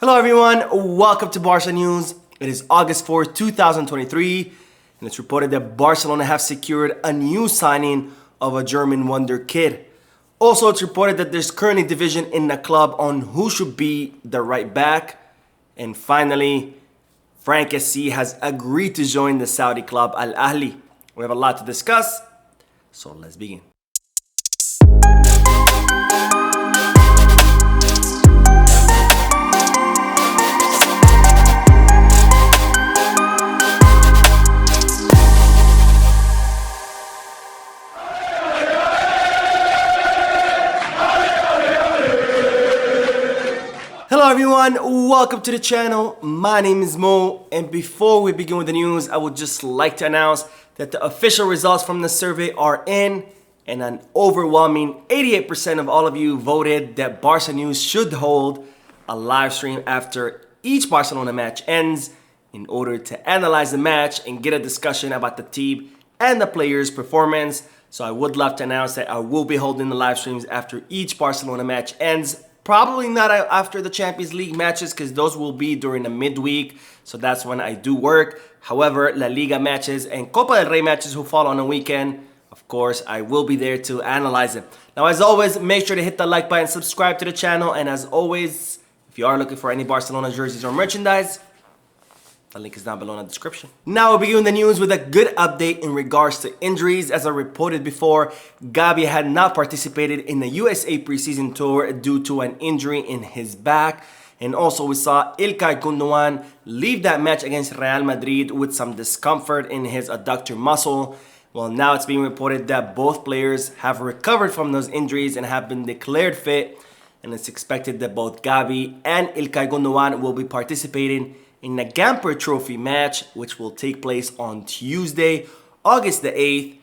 Hello everyone, welcome to Barca News. It is August 4th, 2023, and it's reported that Barcelona have secured a new signing of a German wonder kid. Also, it's reported that there's currently division in the club on who should be the right back. And finally, Kessie has agreed to join the Saudi club Al-Ahly. We have a lot to discuss, so let's begin. Hello everyone, welcome to the channel. My name is Mo, and before we begin with the news, I would just like to announce that the official results from the survey are in, and an overwhelming 88% of all of you voted that Barca News should hold a live stream after each Barcelona match ends in order to analyze the match and get a discussion about the team and the players' performance. So I would love to announce that I will be holding the live streams after each Barcelona match ends. Probably not after the Champions League matches because those will be during the midweek. So that's when I do work. However, La Liga matches and Copa del Rey matches who fall on the weekend, of course, I will be there to analyze it. Now, as always, make sure to hit the like button, subscribe to the channel. And as always, if you are looking for any Barcelona jerseys or merchandise, the link is down below in the description. Now we'll begin the news with a good update in regards to injuries. As I reported before, Gabriel had not participated in the USA preseason tour due to an injury in his back. And also we saw İlkay Gündoğan leave that match against Real Madrid with some discomfort in his adductor muscle. Well, now it's being reported that both players have recovered from those injuries and have been declared fit. And it's expected that both Gabi and İlkay Gündoğan will be participating in the Gamper Trophy match, which will take place on Tuesday, August the 8th,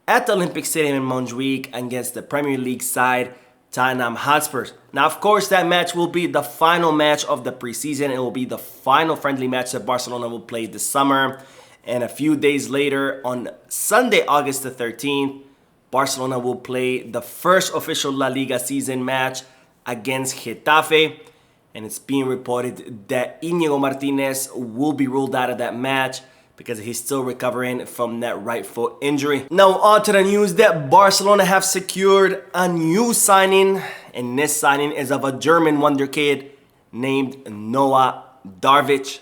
at the Olympic Stadium in Montjuic against the Premier League side, Tottenham Hotspur. Now, of course, that match will be the final match of the preseason. It will be the final friendly match that Barcelona will play this summer. And a few days later, on Sunday, August the 13th, Barcelona will play the first official La Liga season match against Getafe. And it's being reported that Íñigo Martínez will be ruled out of that match because he's still recovering from that right foot injury. Now on to the news that Barcelona have secured a new signing, and this signing is of a German wonder kid named Noah Darvic.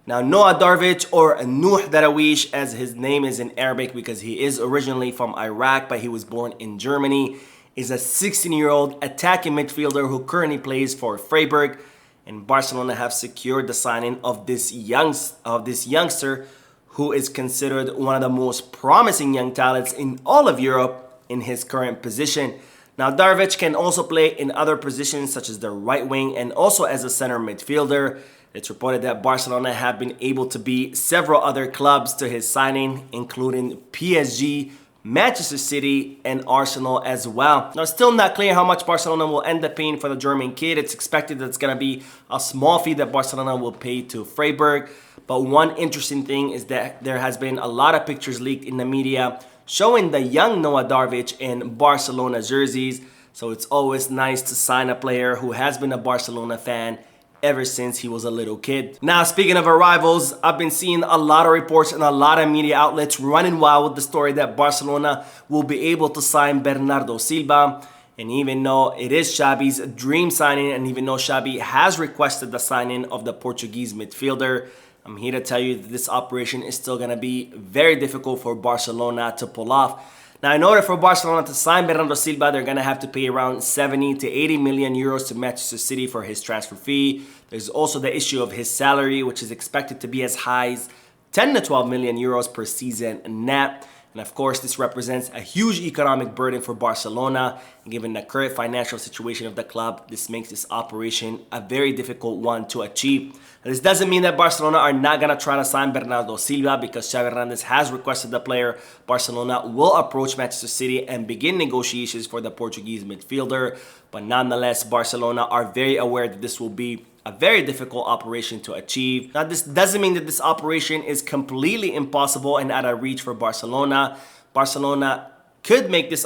Now Noah Darvic, or Nuh Darawish as his name is in Arabic because he is originally from Iraq but he was born in Germany, is a 16-year-old attacking midfielder who currently plays for Freiburg, and Barcelona have secured the signing of this youngster who is considered one of the most promising young talents in all of Europe in his current position. Now Darvic can also play in other positions such as the right wing and also as a center midfielder. It's reported that Barcelona have been able to beat several other clubs to his signing, including PSG, Manchester City, and Arsenal as well. Now, it's still not clear how much Barcelona will end up paying for the German kid. It's expected that it's going to be a small fee that Barcelona will pay to Freiburg. But one interesting thing is that there has been a lot of pictures leaked in the media showing the young Noah Darvic in Barcelona jerseys. So it's always nice to sign a player who has been a Barcelona fan ever since he was a little kid. Now, speaking of arrivals, I've been seeing a lot of reports and a lot of media outlets running wild with the story that Barcelona will be able to sign Bernardo Silva. And even though it is Xabi's dream signing, and even though Xabi has requested the signing of the Portuguese midfielder, I'm here to tell you that this operation is still going to be very difficult for Barcelona to pull off. Now, in order for Barcelona to sign Bernardo Silva, they're going to have to pay around 70 to 80 million euros to Manchester City for his transfer fee. There's also the issue of his salary, which is expected to be as high as 10 to 12 million euros per season net. And of course, this represents a huge economic burden for Barcelona. And given the current financial situation of the club, this makes this operation a very difficult one to achieve. Now, this doesn't mean that Barcelona are not going to try to sign Bernardo Silva because Xavi Hernandez has requested the player. Barcelona will approach Manchester City and begin negotiations for the Portuguese midfielder. But nonetheless, Barcelona are very aware that this will be a very difficult operation to achieve. Now, this doesn't mean that this operation is completely impossible and out of reach for Barcelona. Barcelona could make this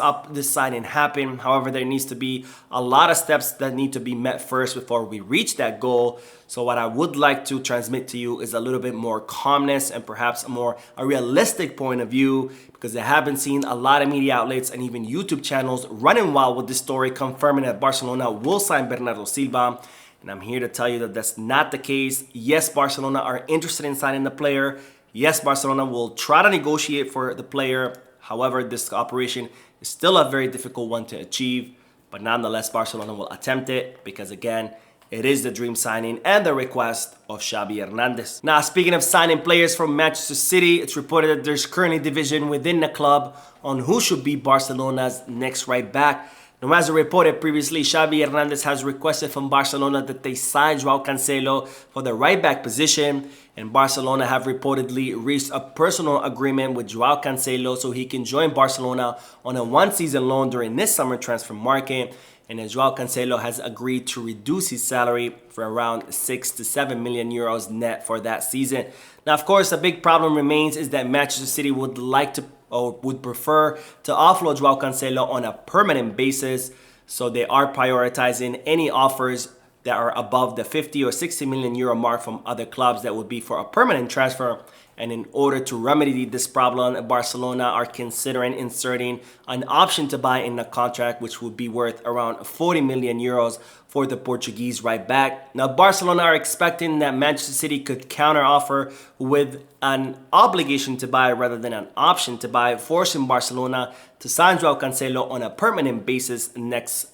signing happen. However, there needs to be a lot of steps that need to be met first before we reach that goal. So what I would like to transmit to you is a little bit more calmness and perhaps a realistic point of view, because I haven't seen a lot of media outlets and even YouTube channels running wild with this story confirming that Barcelona will sign Bernardo Silva. And I'm here to tell you that that's not the case. Yes, Barcelona are interested in signing the player. Yes, Barcelona will try to negotiate for the player. However, this operation is still a very difficult one to achieve, but nonetheless, Barcelona will attempt it because, again, it is the dream signing and the request of Xavi Hernandez. Now, speaking of signing players from Manchester City, it's reported that there's currently division within the club on who should be Barcelona's next right back. Now, as reported previously, Xavi Hernandez has requested from Barcelona that they sign Joao Cancelo for the right back position, and Barcelona have reportedly reached a personal agreement with Joao Cancelo so he can join Barcelona on a one-season loan during this summer transfer market. And as Joao Cancelo has agreed to reduce his salary for around 6 to 7 million euros net for that season. Now, of course, a big problem remains is that Manchester City would like to or would prefer to offload Joao Cancelo on a permanent basis. So they are prioritizing any offers that are above the 50 or 60 million euro mark from other clubs that would be for a permanent transfer. And in order to remedy this problem, Barcelona are considering inserting an option to buy in the contract, which would be worth around 40 million euros for the Portuguese right back. Now, Barcelona are expecting that Manchester City could counteroffer with an obligation to buy rather than an option to buy, forcing Barcelona to sign Joao Cancelo on a permanent basis next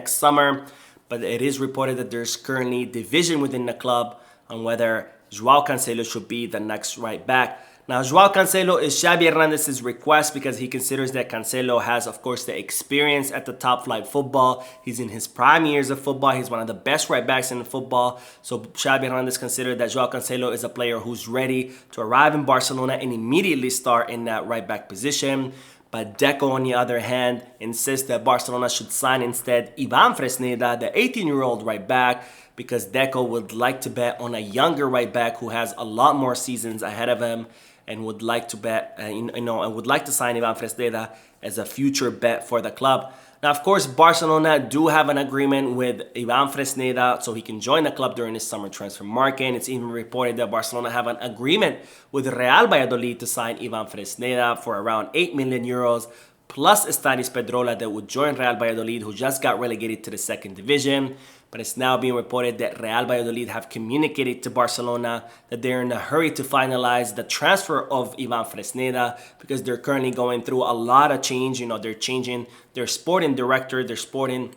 summer. But it is reported that there's currently division within the club on whether Joao Cancelo should be the next right back. Now, Joao Cancelo is Xavi Hernandez's request because he considers that Cancelo has, of course, the experience at the top flight football. He's in his prime years of football. He's one of the best right backs in football. So Xavi Hernandez considered that Joao Cancelo is a player who's ready to arrive in Barcelona and immediately start in that right back position. But Deco, on the other hand, insists that Barcelona should sign instead Ivan Fresneda, the 18-year-old right back, because Deco would like to bet on a younger right back who has a lot more seasons ahead of him and would like to bet, and would like to sign Ivan Fresneda as a future bet for the club. Now, of course, Barcelona do have an agreement with Ivan Fresneda so he can join the club during this summer transfer market. And it's even reported that Barcelona have an agreement with Real Valladolid to sign Ivan Fresneda for around 8 million euros, plus Stanis Pedrola that would join Real Valladolid, who just got relegated to the second division. But it's now being reported that Real Valladolid have communicated to Barcelona that they're in a hurry to finalize the transfer of Ivan Fresneda because they're currently going through a lot of change. They're changing their sporting director, they're sporting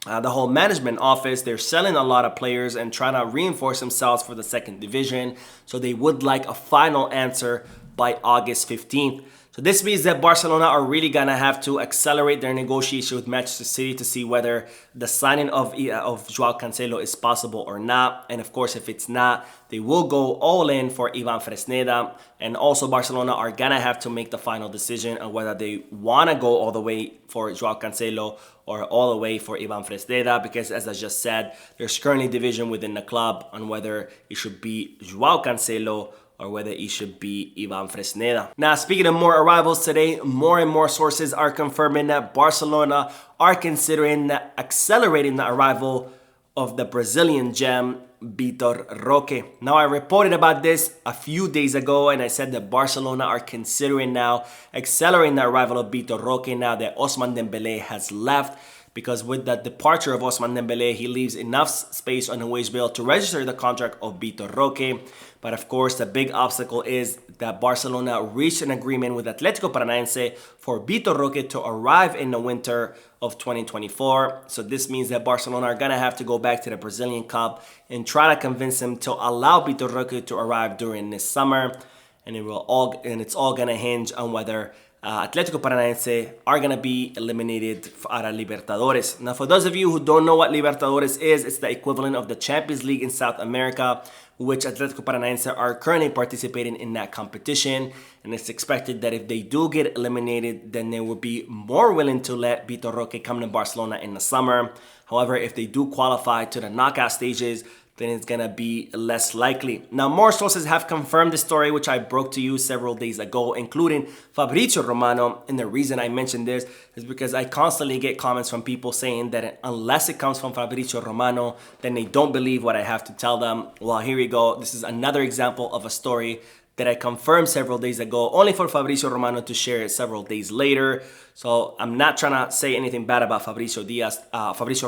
the whole management office. They're selling a lot of players and trying to reinforce themselves for the second division. So they would like a final answer by August 15th. So this means that Barcelona are really going to have to accelerate their negotiation with Manchester City to see whether the signing of Joao Cancelo is possible or not. And of course, if it's not, they will go all in for Ivan Fresneda. And also Barcelona are going to have to make the final decision on whether they want to go all the way for Joao Cancelo or all the way for Ivan Fresneda, because as I just said, there's currently division within the club on whether it should be Joao Cancelo or whether it should be Ivan Fresneda. Now, speaking of more arrivals today, more and more sources are confirming that Barcelona are considering accelerating the arrival of the Brazilian gem, Vitor Roque. Now, I reported about this a few days ago, and I said that Barcelona are considering now accelerating the arrival of Vitor Roque now that Ousmane Dembélé has left. Because with the departure of Ousmane Dembélé, he leaves enough space on the wage bill to register the contract of Vitor Roque. But of course, the big obstacle is that Barcelona reached an agreement with Atletico Paranaense for Vitor Roque to arrive in the winter of 2024. So this means that Barcelona are going to have to go back to the Brazilian Cup and try to convince him to allow Vitor Roque to arrive during this summer. And it's all going to hinge on whether Atletico Paranaense are going to be eliminated out of Libertadores. Now, for those of you who don't know what Libertadores is, it's the equivalent of the Champions League in South America, which Atletico Paranaense are currently participating in that competition. And it's expected that if they do get eliminated, then they will be more willing to let Vitor Roque come to Barcelona in the summer. However, if they do qualify to the knockout stages, then it's gonna be less likely. Now, more sources have confirmed the story, which I broke to you several days ago, including Fabrizio Romano. And the reason I mentioned this is because I constantly get comments from people saying that unless it comes from Fabrizio Romano, then they don't believe what I have to tell them. Well, here we go. This is another example of a story that I confirmed several days ago, only for Fabrizio Romano to share it several days later. So I'm not trying to say anything bad about Fabrizio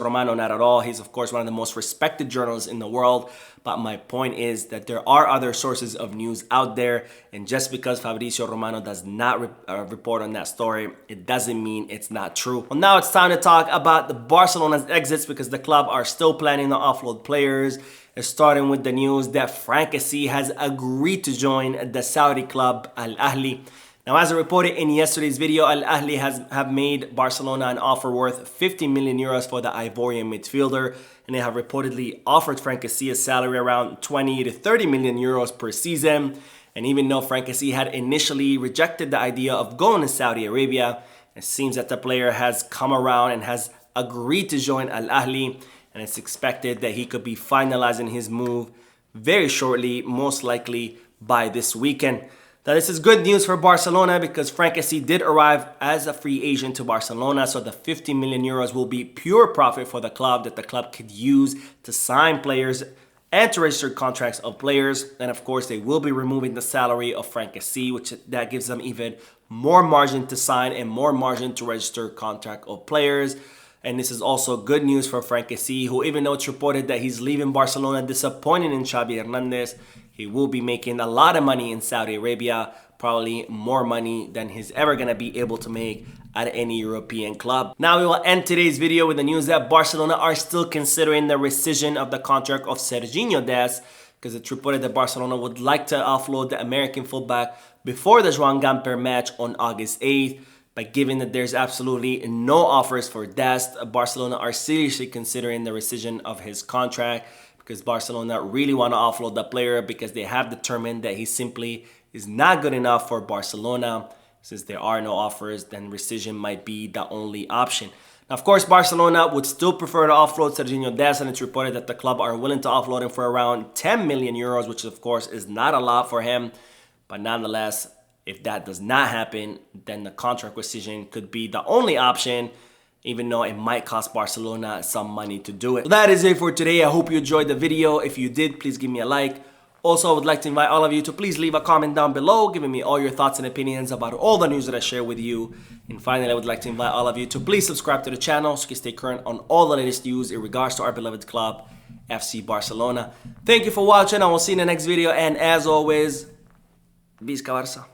Romano, not at all. He's of course one of the most respected journalists in the world. But my point is that there are other sources of news out there. And just because Fabrizio Romano does not report on that story, it doesn't mean it's not true. Well, now it's time to talk about the Barcelona's exits, because the club are still planning to offload players. Starting with the news that Kessie has agreed to join the Saudi club Al-Ahly. Now, as I reported in yesterday's video, Al-Ahly have made Barcelona an offer worth 50 million euros for the Ivorian midfielder, and they have reportedly offered Kessie a salary around 20 to 30 million euros per season. And even though Kessie had initially rejected the idea of going to Saudi Arabia, it seems that the player has come around and has agreed to join Al-Ahly. And it's expected that he could be finalizing his move very shortly, most likely by this weekend. Now, this is good news for Barcelona because Kessie did arrive as a free agent to Barcelona, so the 50 million euros will be pure profit for the club that the club could use to sign players and to register contracts of players. And of course, they will be removing the salary of Kessie, which that gives them even more margin to sign and more margin to register contract of players. And this is also good news for Kessie, who, even though it's reported that he's leaving Barcelona disappointed in Xavi Hernandez, he will be making a lot of money in Saudi Arabia, probably more money than he's ever going to be able to make at any European club. Now we will end today's video with the news that Barcelona are still considering the rescission of the contract of Serginho Dest, because it's reported that Barcelona would like to offload the American fullback before the Joan Gamper match on August 8th. But given that there's absolutely no offers for Dest, Barcelona are seriously considering the rescission of his contract, because Barcelona really want to offload the player because they have determined that he simply is not good enough for Barcelona. Since there are no offers, then rescission might be the only option. Now, of course, Barcelona would still prefer to offload Serginho Dest, and it's reported that the club are willing to offload him for around 10 million euros, which of course is not a lot for him. But nonetheless, if that does not happen, then the contract rescission could be the only option, even though it might cost Barcelona some money to do it. So that is it for today. I hope you enjoyed the video. If you did, please give me a like. Also, I would like to invite all of you to please leave a comment down below, giving me all your thoughts and opinions about all the news that I share with you. And finally, I would like to invite all of you to please subscribe to the channel so you can stay current on all the latest news in regards to our beloved club, FC Barcelona. Thank you for watching. I will see you in the next video. And as always, Visca Barça.